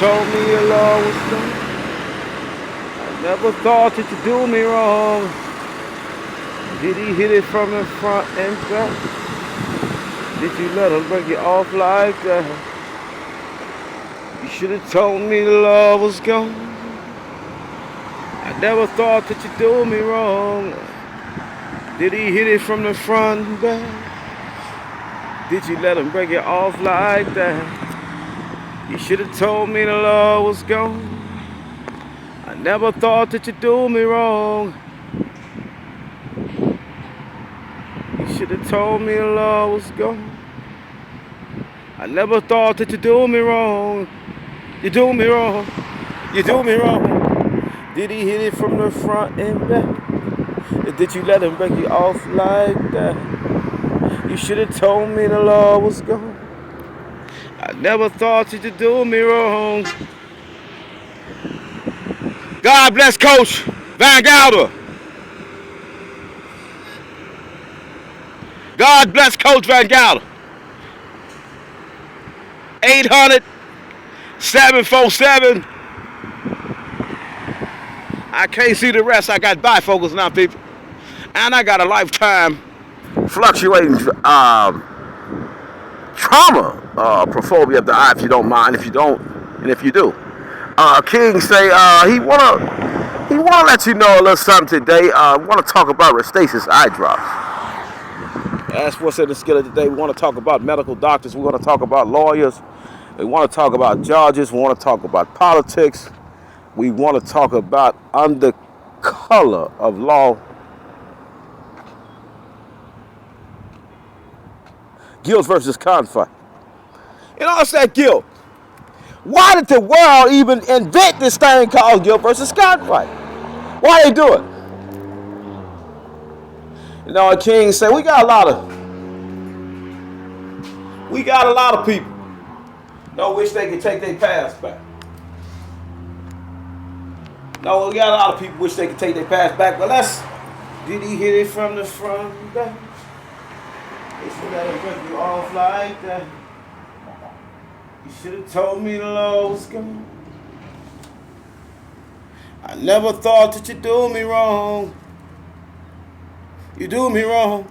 told me your love was gone. I never thought that you'd do me wrong. Did he hit it from the front and back? Did you let him break you off like that? You should have told me the love was gone. I never thought that you'd do me wrong. Did he hit it from the front and back? Did you let him break it off like that? You should have told me the love was gone. I never thought that you'd do me wrong. You should have told me the love was gone. I never thought that you'd do me wrong. You do me wrong. You do me wrong. Did he hit it from the front and back? Or did you let him break you off like that? You should have told me the love was gone. I never thought that you'd do me wrong. God bless Coach Van Gelder. God bless Coach Van Gelder. 800-747. I can't see the rest. I got bifocals now, people. And I got a lifetime fluctuating trauma prophobia of the eye, if you don't mind, if you don't, and if you do. King say he wanna let you know a little something today. Want to talk about Restasis eye drops. That's what's in the skillet today. We want to talk about medical doctors. We want to talk about lawyers. We want to talk about judges. We want to talk about politics. We want to talk about under color of law. Guilt versus conflict. You know, it's that guilt. Why did the world even invent this thing called guilt versus conflict? Why they do it? You know, a king said we got a lot of people that wish they could take their past back. No, we got a lot of people wish they could take their past back, but did he hit it from the front and back? They should let him break you off like that. You should have told me the law was gone. I never thought that you'd do me wrong. You do me wrong.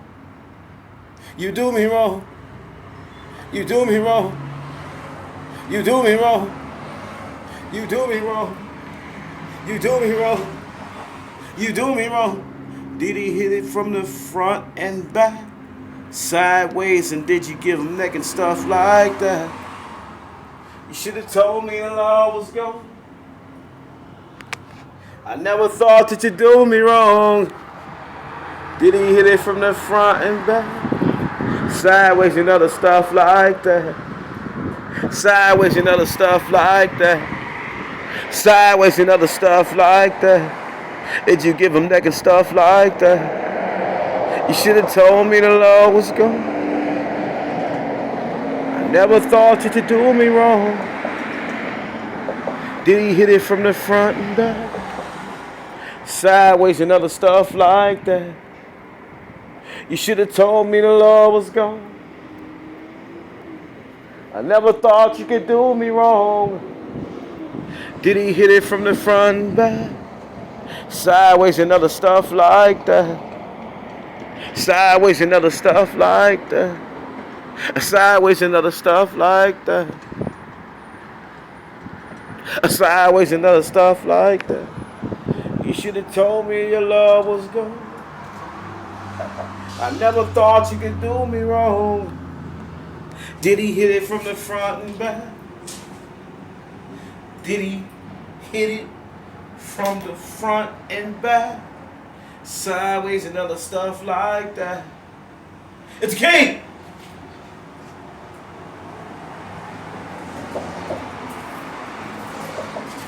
You do me wrong. You do me wrong. You do me wrong. You do me wrong. You do me wrong. You do me wrong. Did he hit it from the front and back? Sideways, and did you give him neck and stuff like that? You should have told me the law was gone. I never thought that you'd do me wrong. Did he hit it from the front and back? Sideways and other stuff like that. Sideways and other stuff like that. Sideways and other stuff like that. Did you give him neck and stuff like that? You should have told me the law was gone. I never thought you'd do me wrong. Did he hit it from the front and back? Sideways and other stuff like that. You should have told me the law was gone. I never thought you could do me wrong. Did he hit it from the front and back? Sideways and other stuff like that. Sideways and other stuff like that. Sideways and other stuff like that. Sideways and other stuff like that. You should have told me your love was gone. I never thought you could do me wrong. Did he hit it from the front and back? Did he hit it from the front and back? Sideways and other stuff like that. It's King!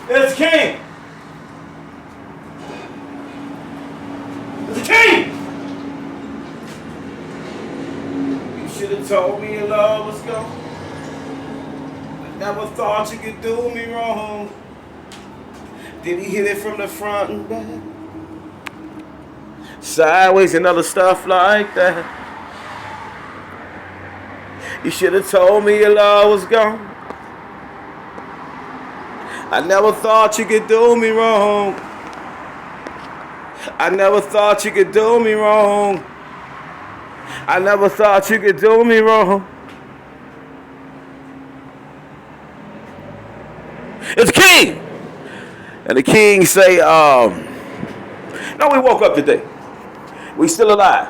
It's King! It's King! You should have told me your love was gone. I never thought you could do me wrong. Did he hit it from the front and back? Sideways and other stuff like that. You should have told me your love was gone. I never thought you could do me wrong. I never thought you could do me wrong. I never thought you could do me wrong. It's the king. And the king say, no, we woke up today. We still alive.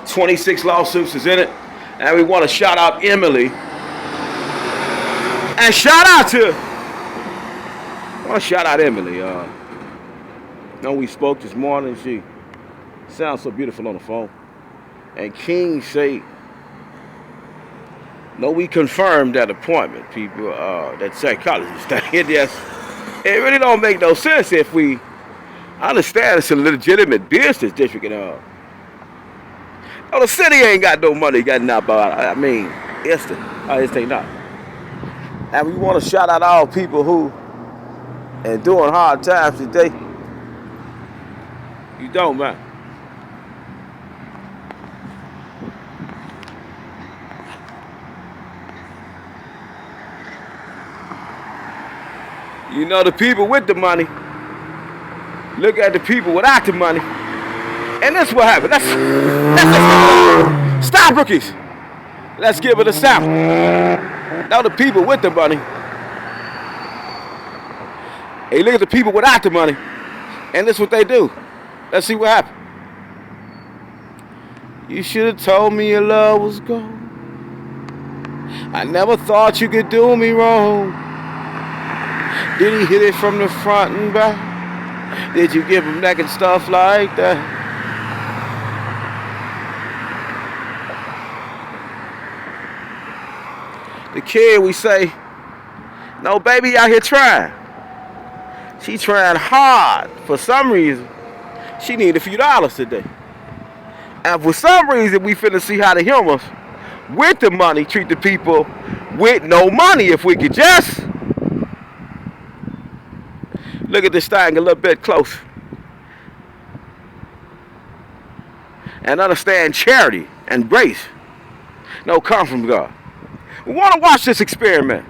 26 lawsuits is in it. And we want to shout out Emily. And shout out to, I want to shout out Emily. No, we spoke this morning. She sounds so beautiful on the phone. And King say, no, we confirmed that appointment, people, that psychologist. It really don't make no sense if we understand it's a legitimate business district. The city ain't got no money getting out about. I mean, it's they not. And we want to shout out all people who and during hard times today. You don't, man. You know, the people with the money look at the people without the money. And that's what happened. That's stop, rookies. Let's give it a sample. Now the people with the money, they look at the people without the money, and that's what they do. Let's see what happened. You should have told me your love was gone. I never thought you could do me wrong. Did he hit it from the front and back? Did you give him neck and stuff like that? The kid, we say, no, baby out here trying. She trying hard. For some reason, she need a few dollars today. And for some reason, we finna see how the humans with the money treat the people with no money. If we could just look at this thing a little bit closer and understand charity and grace come from God. We want to watch this experiment.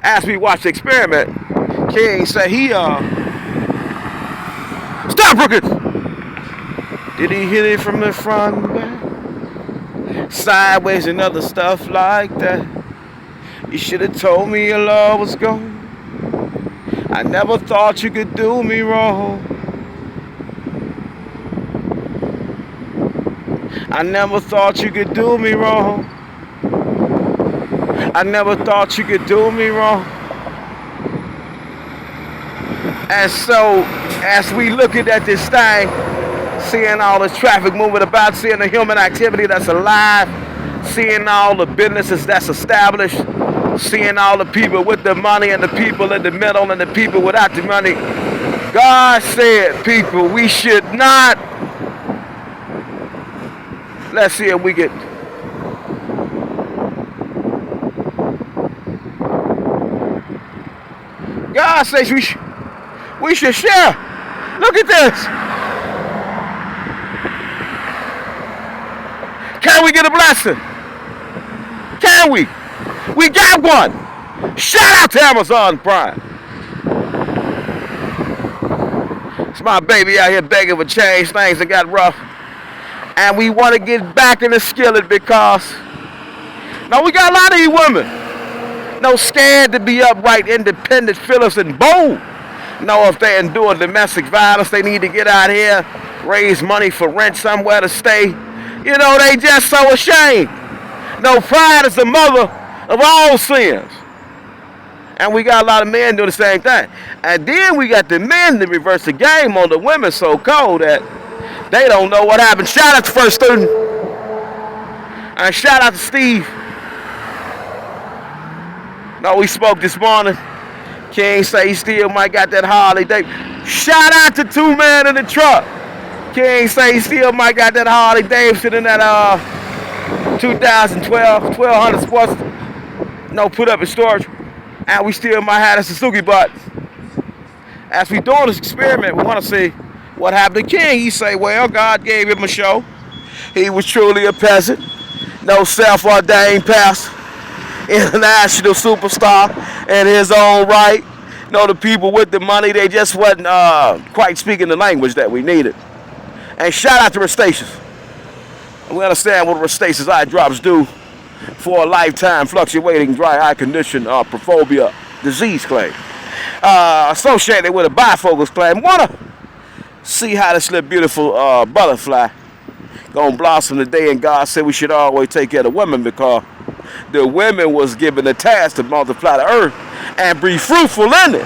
As we watch the experiment, King said stop, Brookins! Did he hit it from the front and back? Sideways and other stuff like that. You should have told me your love was gone. I never thought you could do me wrong. I never thought you could do me wrong. I never thought you could do me wrong. And so, as we looking at this thing, seeing all this traffic moving about, seeing the human activity that's alive, seeing all the businesses that's established, seeing all the people with the money and the people in the middle and the people without the money, God said, people, we should not. Let's see if we get. God says we should share. Look at this. Can we get a blessing? Can we? We got one. Shout out to Amazon Prime. It's my baby out here begging for change. Things that got rough. And we want to get back in the skillet because now we got a lot of these women. No, scared to be upright, independent, fearless, and bold. No, if they endure domestic violence, they need to get out here, raise money for rent, somewhere to stay. You know, they just so ashamed. No, pride is the mother of all sins. And we got a lot of men doing the same thing. And then we got the men that reverse the game on the women so cold that they don't know what happened. Shout out to First Student. And shout out to Steve. No, we spoke this morning. King say he still might got that Harley Davidson. Shout out to Two Man in the Truck. King say he still might got that Harley Davidson in that 2012 1200 Sports. No, put up in storage. And we still might have a Suzuki butt. As we doing this experiment, we want to see what happened to King. He say, well, God gave him a show. He was truly a peasant. No self-ordained pastor. International superstar in his own right. No, the people with the money, they just wasn't quite speaking the language that we needed. And shout out to Restasis. We understand what Restasis eye drops do for a lifetime fluctuating dry eye condition, prophobia disease claim. Associated with a bifocals claim. Wanna see how this little beautiful butterfly gonna blossom today, and God said we should always take care of the women because the women was given the task to multiply the earth and be fruitful in it.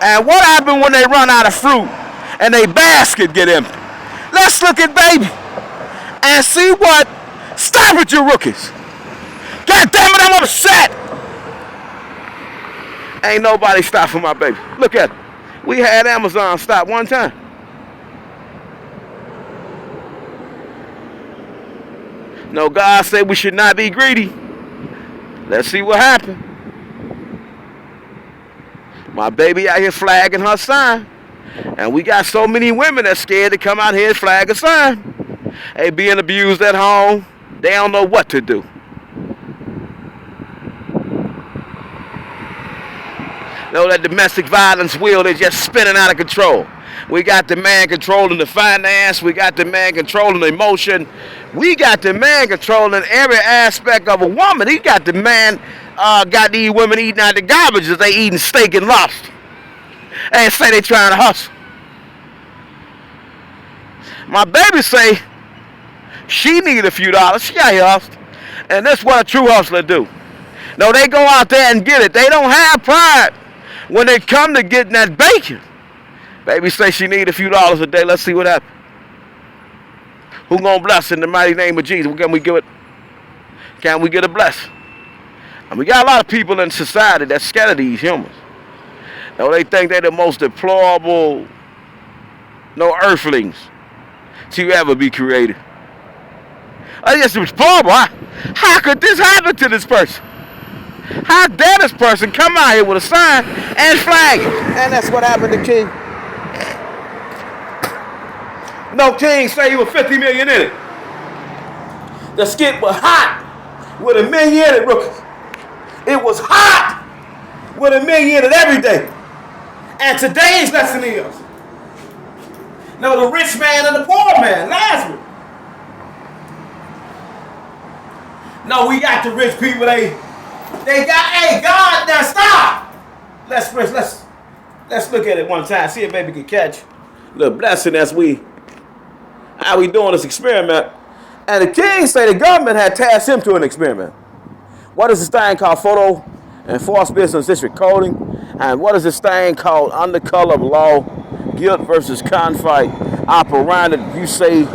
And what happened when they run out of fruit and they basket get empty? Let's look at baby and see what. Stop it, you rookies. God damn it, I'm upset. Ain't nobody stop for my baby. Look at it. We had Amazon stop one time. No, God said we should not be greedy. Let's see what happened. My baby out here flagging her sign. And we got so many women that's scared to come out here and flag a sign. They being abused at home. They don't know what to do. Know that domestic violence wheel is just spinning out of control. We got the man controlling the finance. We got the man controlling the emotion. We got the man controlling every aspect of a woman. He got the man, got these women eating out the garbage as they eating steak and lobster. And say they trying to hustle. My baby say she need a few dollars. She out here hustling. And that's what a true hustler do. No, they go out there and get it. They don't have pride when they come to getting that bacon. Baby say she need a few dollars a day. Let's see what happens. Who gonna bless in the mighty name of Jesus? Can we give it? Can we get a blessing? And we got a lot of people in society that's scared of these humans. No, they think they're the most deplorable, no earthlings to ever be created. I guess it was deplorable. How could this happen to this person? How dare this person come out here with a sign and flag it? And that's what happened to King. No, King say he was 50 million in it. The skit was hot with $1 million in it, rookies. It was hot with $1 million in it every day. And today's lesson is, no, the rich man and the poor man, Lazarus. No, we got the rich people, they got, hey, God, now stop. Let's look at it one time, see if baby can catch a little blessing as how we doing this experiment. And the king say the government had tasked him to an experiment. What is this thing called photo and false business district coding? And what is this thing called under color of law, guilt versus conflict operandi that you say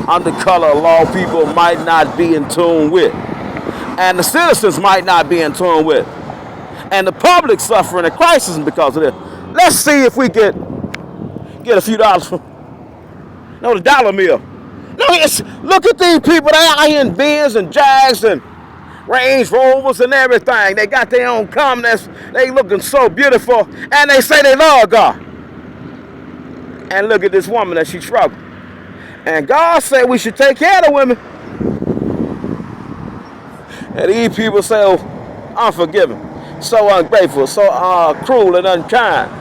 under color of law people might not be in tune with? And the citizens might not be in tune with. And the public suffering a crisis because of this. Let's see if we get a few dollars from the dollar mill. No, look at these people. They out here in Benz and Jags and Range Rovers and everything. They got their own comments. They looking so beautiful. And they say they love God. And look at this woman that she struggled. And God said we should take care of the women. And these people say, oh, unforgiving, so ungrateful, so cruel and unkind.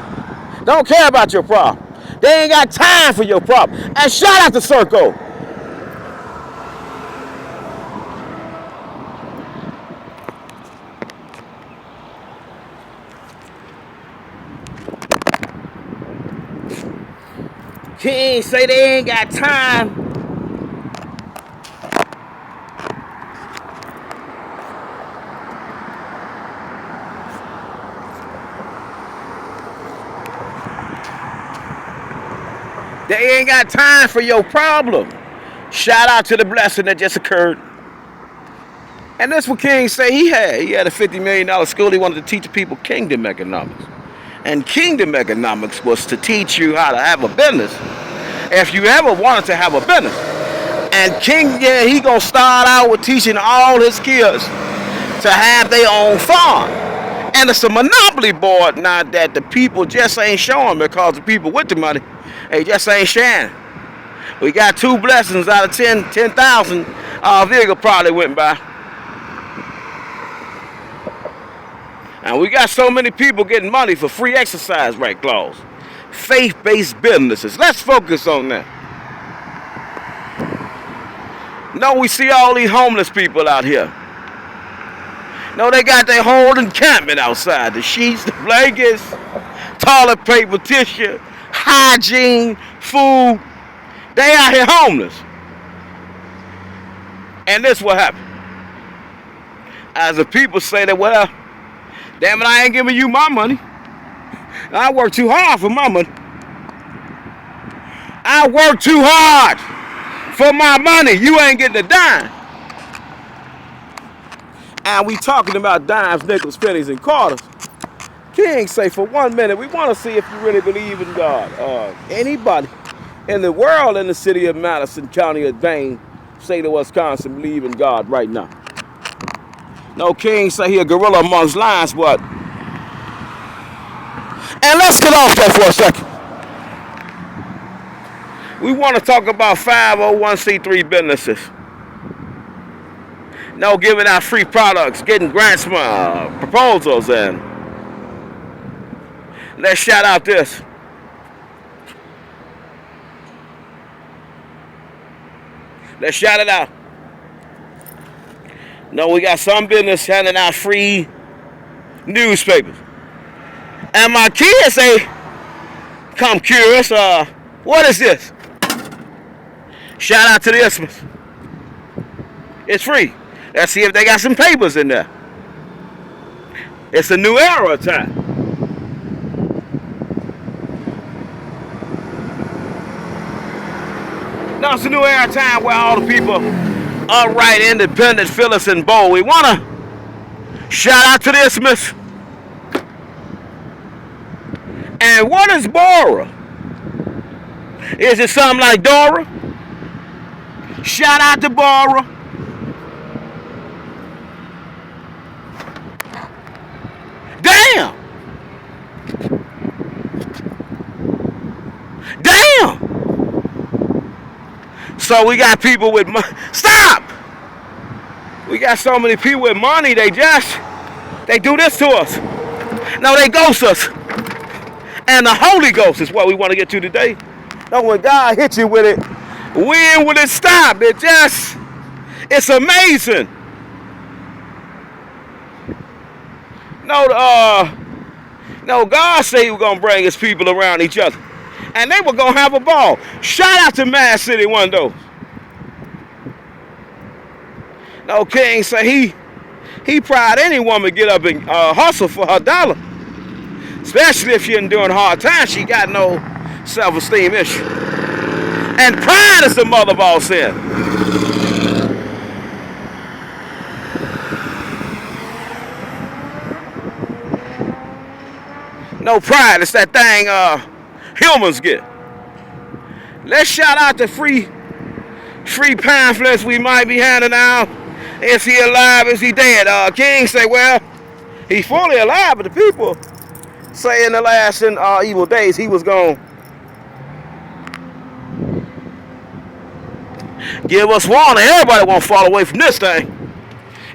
Don't care about your problem. They ain't got time for your problem. And shout out to Circo. King say they ain't got time. They ain't got time for your problem. Shout out to the blessing that just occurred. And that's what King say he had. He had a $50 million school. He wanted to teach people kingdom economics. And kingdom economics was to teach you how to have a business. If you ever wanted to have a business. And King, yeah, he gonna start out with teaching all his kids to have their own farm. And it's a monopoly board now that the people just ain't showing because the people with the money, they just ain't sharing. We got 2 blessings out of 10,000 vehicle probably went by. And we got so many people getting money for free exercise right clause. Faith-based businesses. Let's focus on that. No, we see all these homeless people out here. No, they got their whole encampment outside. The sheets, the blankets, toilet paper, tissue, hygiene, food. They out here homeless. And this what happened. As the people say that, well, damn it, I ain't giving you my money. I work too hard for my money. I work too hard for my money. You ain't getting a dime. And we talking about dimes, nickels, pennies, and quarters. King say, for 1 minute, we want to see if you really believe in God. Anybody in the world in the city of Madison, County of Dane, state of Wisconsin, believe in God right now. No, King say he a gorilla amongst lions, but... And let's get off that for a second. We want to talk about 501c3 businesses. No, giving out free products, getting grants, proposals, and let's shout out this. Let's shout it out. No, we got some business handing out free newspapers. And my kids say, come curious, what is this? Shout out to the Isthmus. It's free. Let's see if they got some papers in there. It's a new era time. Now it's a new era time where all the people, upright, independent, fearless, and bold. We want to shout out to the Isthmus. And what is Bora? Is it something like Dora? Shout out to Bora. Damn! Damn! So we got people with money. Stop! We got so many people with money, they do this to us. No, they ghost us. And the Holy Ghost is what we want to get to today. No, when God hits you with it, when will it stop? It's amazing. No, God said he was going to bring his people around each other. And they were going to have a ball. Shout out to Mad City one of those. No, King say he proud any woman get up and hustle for her dollar. Especially if she's enduring hard times, she got no self-esteem issue. And pride is the mother of all sin. No, pride, it's that thing humans get. Let's shout out to free pamphlets we might be handing out. Is he alive? Is he dead? King say, well, he's fully alive, but the people say in the last evil days he was going to give us warning. Everybody won't fall away from this thing.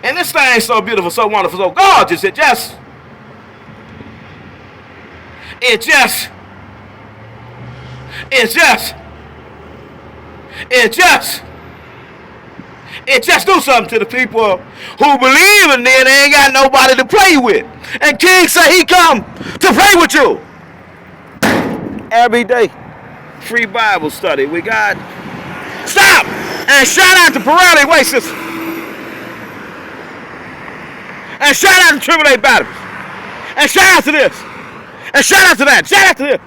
And this thing's so beautiful, so wonderful, so gorgeous. It just do something to the people who believe in it. They ain't got nobody to play with. And King said he come to play with you every day. Free Bible study. We got stop and shout out to Pirelli Way System. And shout out to Triple A Batteries. And shout out to this. And shout out to that. Shout out to this.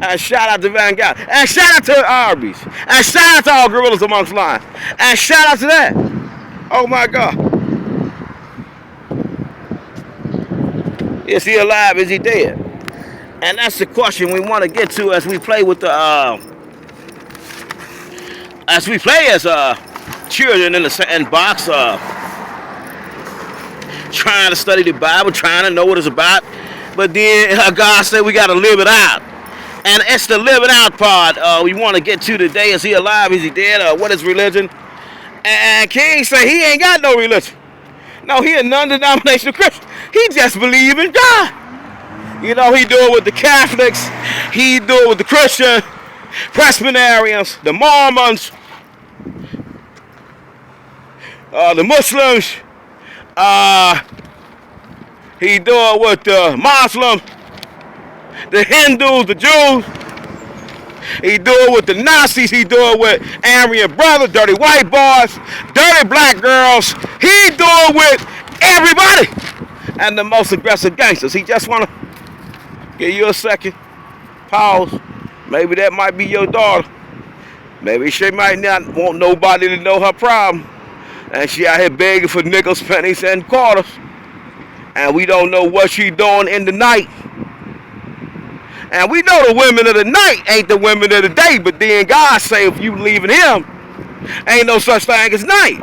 And shout out to Vanguard. And shout out to Arby's. And shout out to all gorillas amongst lions. And shout out to that. Oh my God. Is he alive? Is he dead? And that's the question we want to get to as we play with the children in the sandbox, trying to study the Bible, trying to know what it's about. But then God said we got to live it out. And it's the living out part we want to get to today. Is he alive? Is he dead? What is religion? And King say he ain't got no religion. No, he a non-denominational Christian. He just believe in God. You know, he do it with the Catholics. He do it with the Christian, Presbyterians, the Mormons, the Muslims. He do it with the Muslims, the Hindus, the Jews. He do it with the Nazis. He do it with Aryan brothers, dirty white boys, dirty black girls. He do it with everybody. And the most aggressive gangsters. He just want to give you a second. Pause. Maybe that might be your daughter. Maybe she might not want nobody to know her problem. And she out here begging for nickels, pennies, and quarters. And we don't know what she doing in the night. And we know the women of the night ain't the women of the day, but then God say if you leaving him, ain't no such thing as night.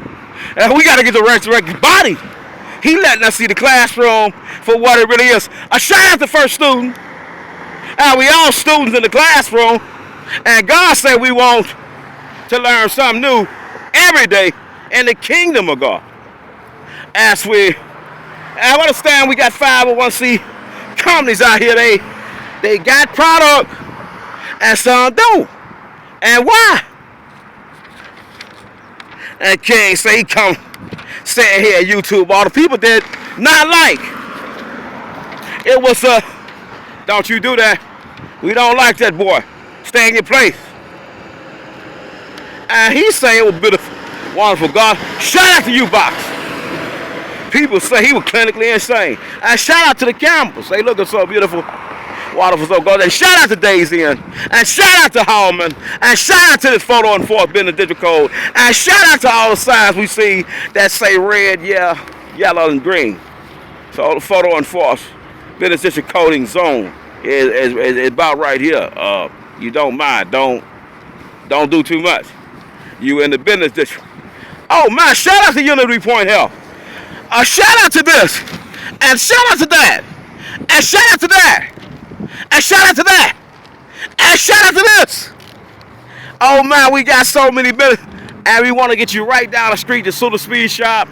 And we got to get the resurrected body. He letting us see the classroom for what it really is. A shout out to first student. And we all students in the classroom. And God said we want to learn something new every day in the kingdom of God. As we, I understand we got 501c companies out here, they got product and some don't. And why? And King say he come sitting here at YouTube, all the people that not like. It was don't you do that. We don't like that boy. Stay in your place. And he say it was beautiful, wonderful God. Shout out to you, Box. People say he was clinically insane. And shout out to the campers. They looking so beautiful. Wonderful, so God. And shout out to Daisy and shout out to Hallman, and shout out to this photo enforced benediction code, and shout out to all the signs we see that say red, yellow, and green. So the photo enforced benediction coding zone is about right here. You don't mind, don't do too much. You in the business district. Oh man, shout out to Unity Point Health. Shout out to this, and shout out to that, and shout out to that. And shout out to that. And shout out to this. Oh man, we got so many benefits. And we want to get you right down the street to Super Speed Shop.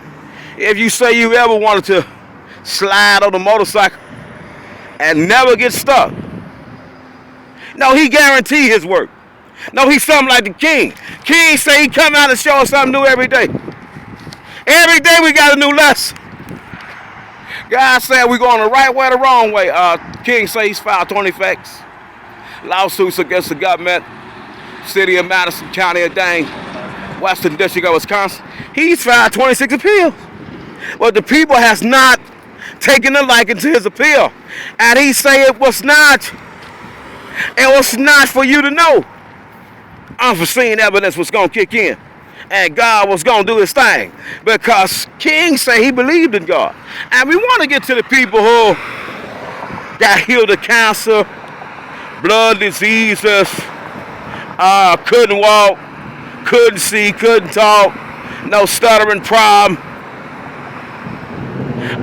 If you say you ever wanted to slide on a motorcycle and never get stuck. No, he guaranteed his work. No, he's something like the king. King say he come out and show us something new every day. Every day we got a new lesson. God said we're going the right way or the wrong way. King says he's filed 20 facts. Lawsuits against the government, city of Madison, county of Dane, Western District of Wisconsin. He's filed 26 appeals. But the people has not taken a liking to his appeal. And he say it was not for you to know. Unforeseen evidence was going to kick in. And God was going to do his thing. Because King say he believed in God. And we want to get to the people who got healed of cancer, blood diseases, couldn't walk, couldn't see, couldn't talk, no stuttering problem.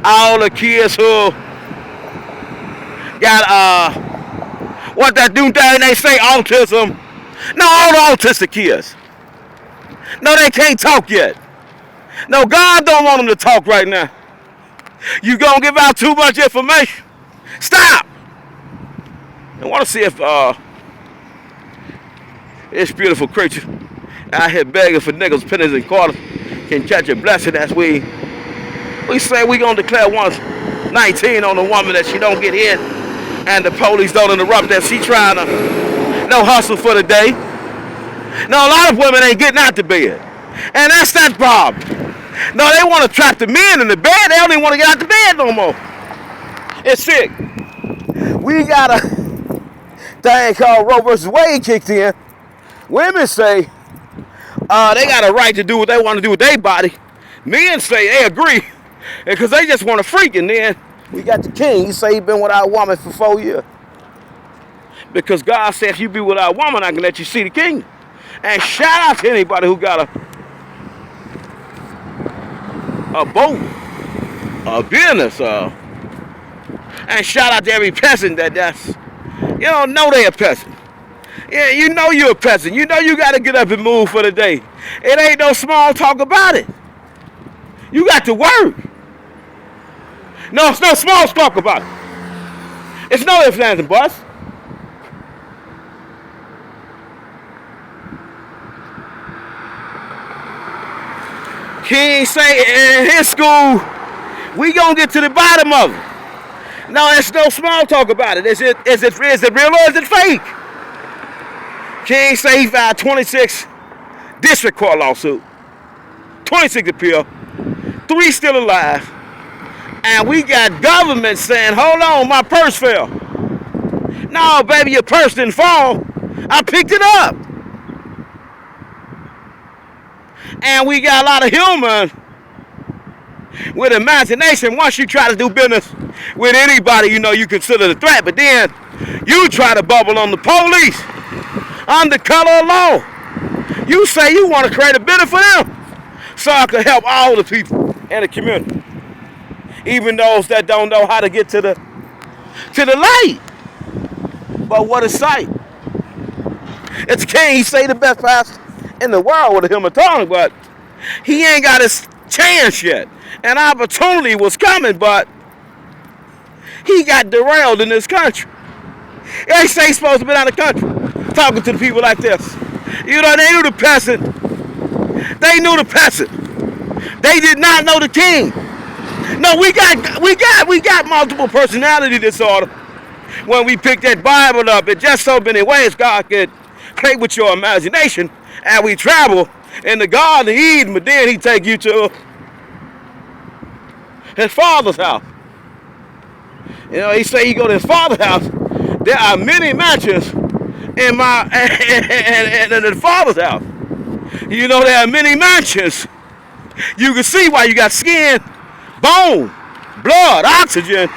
All the kids who got, what that new thing they say, autism. No, all the autistic kids. No, they can't talk yet. No, God don't want them to talk right now. You gonna give out too much information. Stop. I want to see if this beautiful creature out here begging for nickels, pennies, and quarters can catch a blessing as we say we gonna declare 119 on the woman that she don't get hit and the police don't interrupt that she trying to no hustle for the day. No, a lot of women ain't getting out the bed. And that's that problem. No, they want to trap the men in the bed. They don't even want to get out the bed no more. It's sick. We got a thing called Roe versus Wade kicked in. Women say they got a right to do what they want to do with their body. Men say they agree because they just want to freak. And then we got the king. He say he been without a woman for 4 years. Because God said if you be without a woman, I can let you see the king. And shout out to anybody who got a boat, a business, and shout out to every peasant that's, you don't know they a peasant. Yeah, you know you're a peasant. You know you got to get up and move for the day. It ain't no small talk about it. You got to work. No, it's no small talk about it. It's no ifs, ands, and buts. He ain't say in his school, we gonna get to the bottom of it. No, it's no small talk about it. Is it real or is it fake? King say he filed 26 district court lawsuit, 26 appeal, 3 still alive, and we got government saying, hold on, my purse fell. No, baby, your purse didn't fall. I picked it up. And we got a lot of humans with imagination. Once you try to do business with anybody you know you consider a threat, but then you try to bubble on the police under color of law. You say you want to create a benefit for them so I can help all the people in the community, even those that don't know how to get to the light. But what a sight. It's King, he say the best pastor in the world with a human tongue, but he ain't got his chance yet. An opportunity was coming, but he got derailed in this country. They say he's supposed to be out of the country talking to the people like this. You know, they knew the peasant. They knew the peasant. They did not know the king. No, we got multiple personality disorder. When we pick that Bible up, it just so many ways God could play with your imagination, and we travel in the Garden of Eden, but then he take you to his father's house. You know, he say he go to his father's house. There are many mansions in the father's house. You know, there are many mansions. You can see why you got skin, bone, blood, oxygen,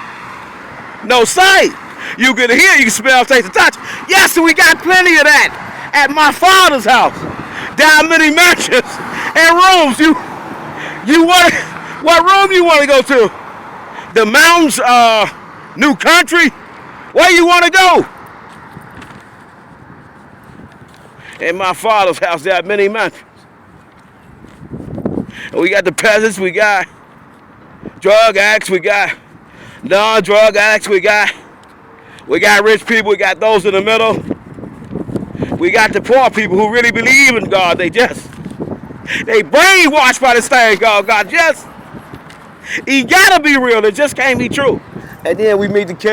no sight. You can hear, you can smell, taste, and touch. Yes, we got plenty of that at my father's house. There are many mansions and rooms. You want, what room you want to go to? The mountains, new country? Where you want to go? In my father's house, there are many mansions. We got the peasants, we got drug addicts, we got non-drug addicts, we got rich people, we got those in the middle. We got the poor people who really believe in God. They brainwashed by this thing called God. He gotta be real. It just can't be true. And then we meet the king.